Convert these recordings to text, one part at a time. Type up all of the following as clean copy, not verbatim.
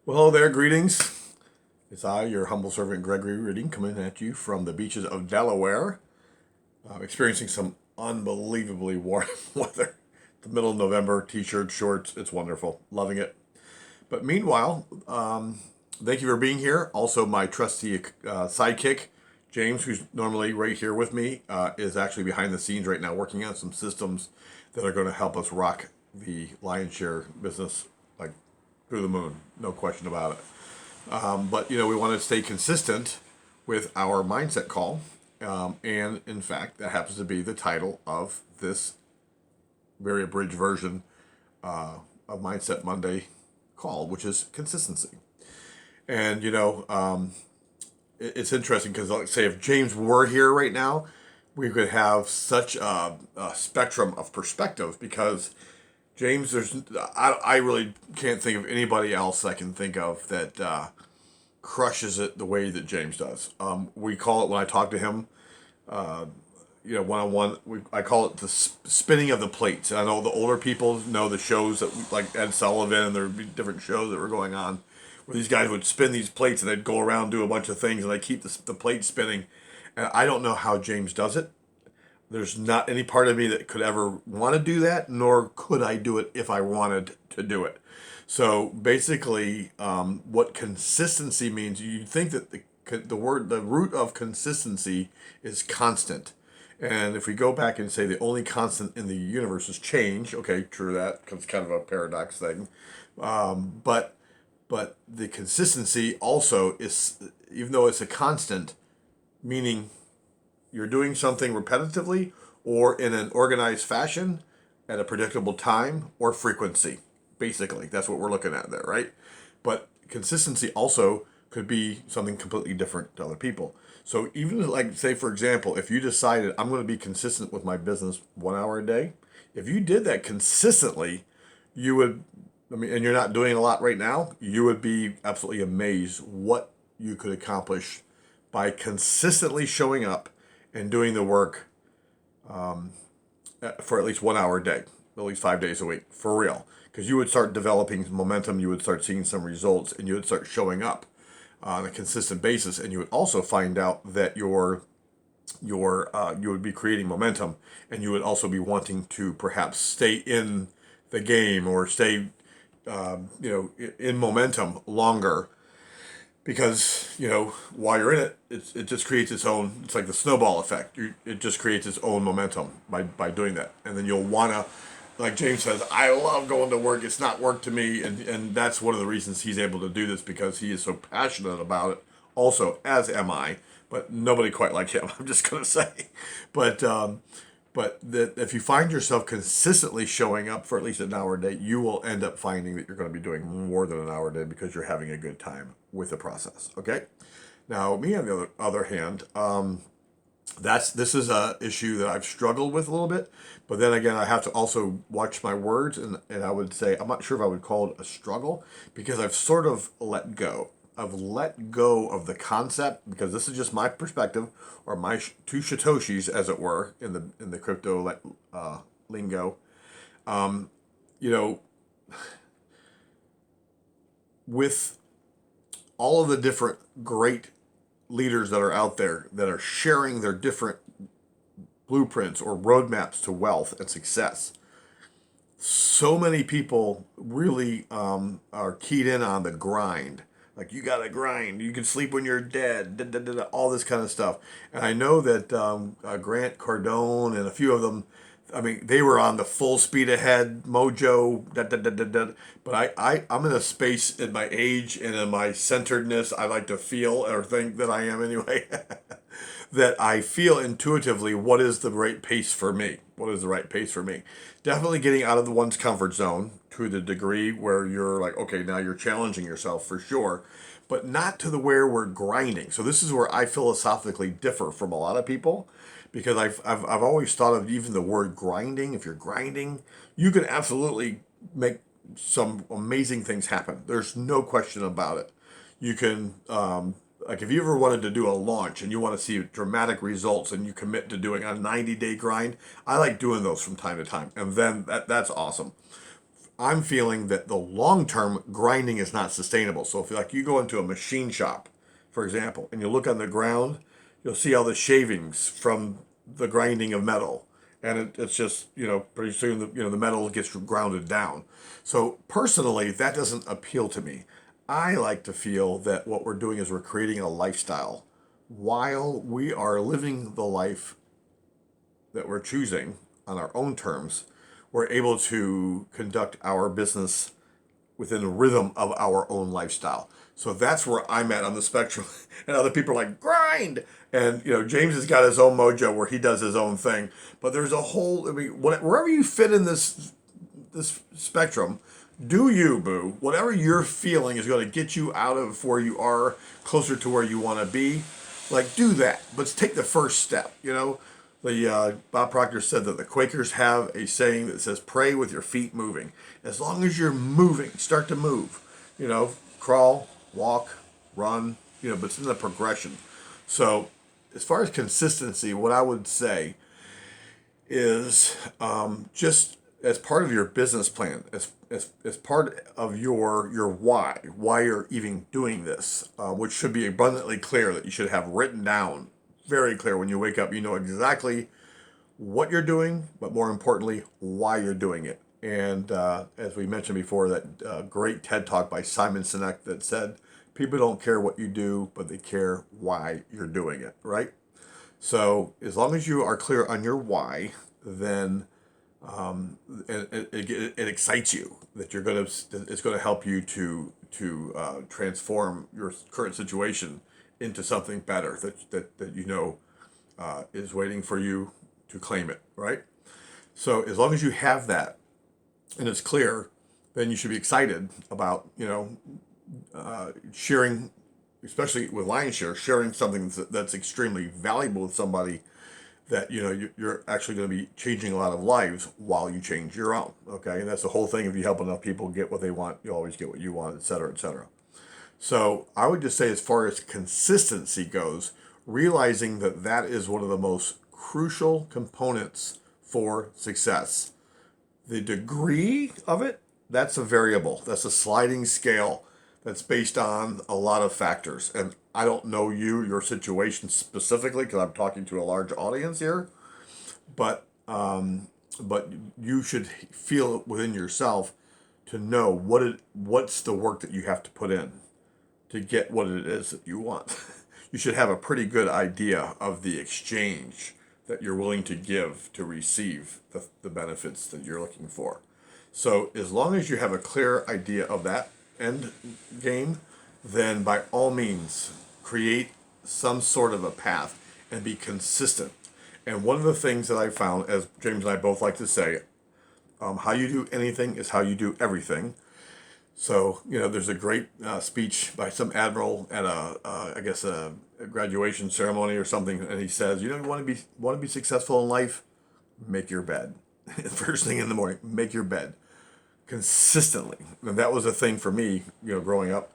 Well, hello there, greetings. It's I, your humble servant Gregory Reading, coming at you from the beaches of Delaware, experiencing some unbelievably warm weather. The middle of November, t-shirts, shorts, it's wonderful. Loving it. But meanwhile, thank you for being here. Also, my trusty sidekick, James, who's normally right here with me, is actually behind the scenes right now working on some systems that are going to help us rock the Lion's Share business like through the moon. No question about it. But we want to stay consistent with our mindset call, and in fact, that happens to be the title of this very abridged version of Mindset Monday call, which is consistency. And it's interesting because, like, say, if James were here right now, we could have such a spectrum of perspective because James, I really can't think of anybody else I can think of that crushes it the way that James does. We call it, when I talk to him, one on one. I call it the spinning of the plates. And I know the older people know the shows that like Ed Sullivan, and there'd be different shows that were going on where these guys would spin these plates and they'd go around do a bunch of things and they keep the plate spinning. And I don't know how James does it. There's not any part of me that could ever want to do that, nor could I do it if I wanted to do it. So basically, what consistency means, you think that the root of consistency is constant. And if we go back and say the only constant in the universe is change, okay, true that, because it's kind of a paradox thing. But the consistency also is, even though it's a constant, meaning you're doing something repetitively or in an organized fashion at a predictable time or frequency. Basically, that's what we're looking at there, right? But consistency also could be something completely different to other people. So even like, say, for example, if you decided I'm going to be consistent with my business 1 hour a day, if you did that consistently, you would, and you're not doing a lot right now, you would be absolutely amazed what you could accomplish by consistently showing up and doing the work for at least 1 hour a day, at least 5 days a week, for real. Because you would start developing momentum, you would start seeing some results, and you would start showing up on a consistent basis, and you would also find out that you would be creating momentum, and you would also be wanting to perhaps stay in the game or stay in momentum longer because while you're in it, it just creates its own. It's like the snowball effect. It just creates its own momentum by doing that, and then you'll wanna, like James says, I love going to work. It's not work to me, and that's one of the reasons he's able to do this because he is so passionate about it. Also, as am I, but nobody quite like him. I'm just gonna say, but that if you find yourself consistently showing up for at least an hour a day, you will end up finding that you're going to be doing more than an hour a day because you're having a good time with the process. Okay. Now, me on the other hand, this is a issue that I've struggled with a little bit, but then again, I have to also watch my words, and I would say I'm not sure if I would call it a struggle because I've sort of let go. I've let go of the concept because this is just my perspective or my two satoshis, as it were, in the crypto lingo. You know, with all of the different great leaders that are out there that are sharing their different blueprints or roadmaps to wealth and success, so many people really are keyed in on the grind. Like, you gotta grind. You can sleep when you're dead. Da, da, da, da, all this kind of stuff. And I know that Grant Cardone and a few of them, I mean, they were on the full speed ahead mojo. Da, da, da, da, da. But I'm in a space in my age and in my centeredness. I like to feel or think that I am anyway. That I feel intuitively what is the right pace for me. What is the right pace for me? Definitely getting out of the one's comfort zone to the degree where you're like, okay, now you're challenging yourself for sure, but not to the where we're grinding. So this is where I philosophically differ from a lot of people because I've always thought of even the word grinding. If you're grinding, you can absolutely make some amazing things happen. There's no question about it. You can like if you ever wanted to do a launch and you want to see dramatic results and you commit to doing a 90-day grind, I like doing those from time to time, and then that's awesome. I'm feeling that the long term grinding is not sustainable. So if like you go into a machine shop, for example, and you look on the ground, you'll see all the shavings from the grinding of metal, and it's just pretty soon the metal gets grounded down. So personally, that doesn't appeal to me. I like to feel that what we're doing is we're creating a lifestyle while we are living the life that we're choosing on our own terms. We're able to conduct our business within the rhythm of our own lifestyle. So that's where I'm at on the spectrum. And other people are like, grind. And, James has got his own mojo where he does his own thing. But there's a whole, I mean, wherever you fit in this spectrum, do you, boo. Whatever you're feeling is going to get you out of where you are, closer to where you want to be. Like, do that. But take the first step, The Bob Proctor said that the Quakers have a saying that says, "Pray with your feet moving." As long as you're moving, start to move. Crawl, walk, run. But it's in the progression. So, as far as consistency, what I would say is just as part of your business plan, as part of your why you're even doing this, which should be abundantly clear that you should have written down, very clear when you wake up. You know exactly what you're doing, but more importantly, why you're doing it. And as we mentioned before, that great TED Talk by Simon Sinek that said, people don't care what you do, but they care why you're doing it, right? So as long as you are clear on your why, then it excites you that it's gonna help you to transform your current situation into something better that is waiting for you to claim it, right? So as long as you have that and it's clear, then you should be excited about sharing, especially with Lionshare, sharing something that's extremely valuable with somebody that you're actually going to be changing a lot of lives while you change your own. Okay, and that's the whole thing. If you help enough people get what they want, you always get what you want, et cetera, et cetera. So I would just say, as far as consistency goes, realizing that is one of the most crucial components for success. The degree of it, that's a variable. That's a sliding scale that's based on a lot of factors. And I don't know your situation specifically because I'm talking to a large audience here, but you should feel it within yourself to know what's the work that you have to put in to get what it is that you want. You should have a pretty good idea of the exchange that you're willing to give to receive the benefits that you're looking for. So as long as you have a clear idea of that end game, then by all means create some sort of a path and be consistent. And one of the things that I found, as James and I both like to say, how you do anything is how you do everything. So there's a great speech by some admiral at I guess a graduation ceremony or something, and he says, you want to be successful in life, make your bed. First thing in the morning, make your bed consistently. And that was a thing for me, growing up.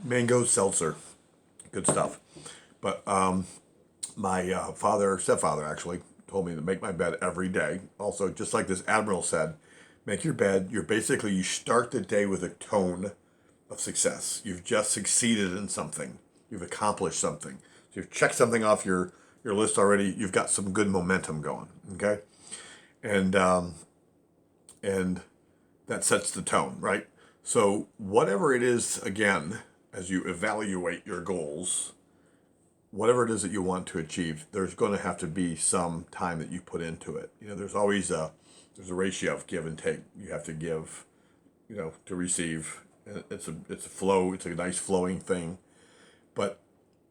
Mango seltzer, good stuff. But my stepfather actually told me to make my bed every day. Also, just like this admiral said, make your bed. You start the day with a tone of success. You've just succeeded in something. You've accomplished something. So you've checked something off your list already. You've got some good momentum going. Okay, and that sets the tone, right? So whatever it is, again, as you evaluate your goals, whatever it is that you want to achieve, there's going to have to be some time that you put into it. There's always there's a ratio of give and take. You have to give, to receive. It's a flow. It's a nice flowing thing. But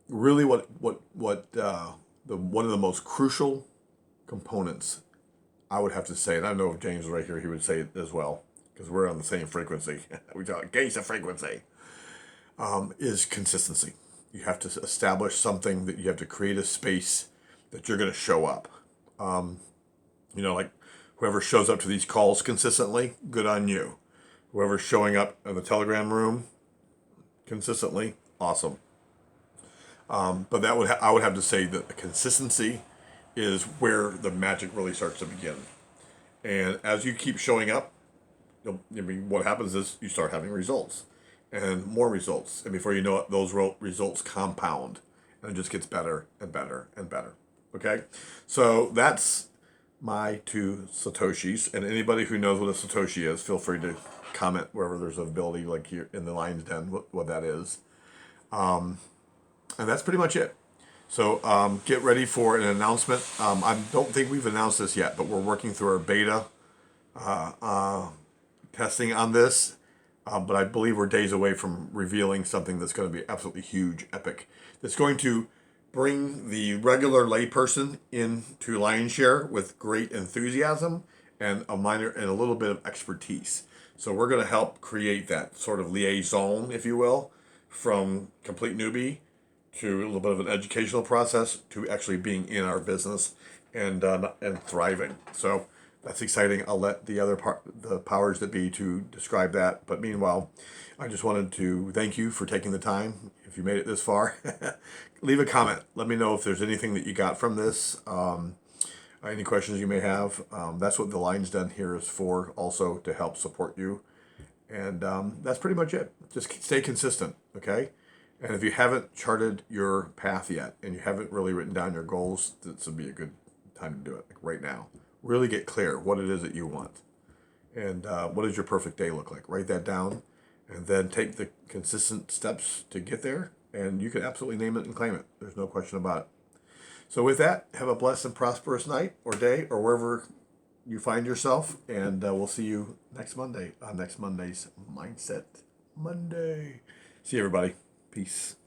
really, what one of the most crucial components, I would have to say, and I know if James was right here, he would say it as well, because we're on the same frequency. We talk gauge the frequency. Is consistency. You have to establish something, that you have to create a space that you're going to show up. Like whoever shows up to these calls consistently, good on you. Whoever's showing up in the Telegram room consistently, awesome. But I would have to say that the consistency is where the magic really starts to begin. And as you keep showing up, I mean, what happens is you start having results and more results. And before you know it, those results compound and it just gets better and better and better. Okay? So that's my two Satoshis. And anybody who knows what a Satoshi is, feel free to comment wherever there's an ability, like here in the Lion's Den, what that is. And that's pretty much it. So get ready for an announcement. I don't think we've announced this yet, but we're working through our beta testing on this. But I believe we're days away from revealing something that's going to be absolutely huge, epic. That's going to bring the regular layperson into Lionshare with great enthusiasm and a little bit of expertise. So we're going to help create that sort of liaison, if you will, from complete newbie to a little bit of an educational process to actually being in our business and thriving. So that's exciting. I'll let the powers that be to describe that. But meanwhile, I just wanted to thank you for taking the time. If you made it this far, leave a comment. Let me know if there's anything that you got from this. Any questions you may have. That's what the Lion's Den here is for, also to help support you. And that's pretty much it. Just stay consistent, okay? And if you haven't charted your path yet and you haven't really written down your goals, this would be a good time to do it, like right now. Really get clear what it is that you want. And what does your perfect day look like? Write that down and then take the consistent steps to get there. And you can absolutely name it and claim it. There's no question about it. So with that, have a blessed and prosperous night or day or wherever you find yourself. And we'll see you next Monday on next Monday's Mindset Monday. See you, everybody. Peace.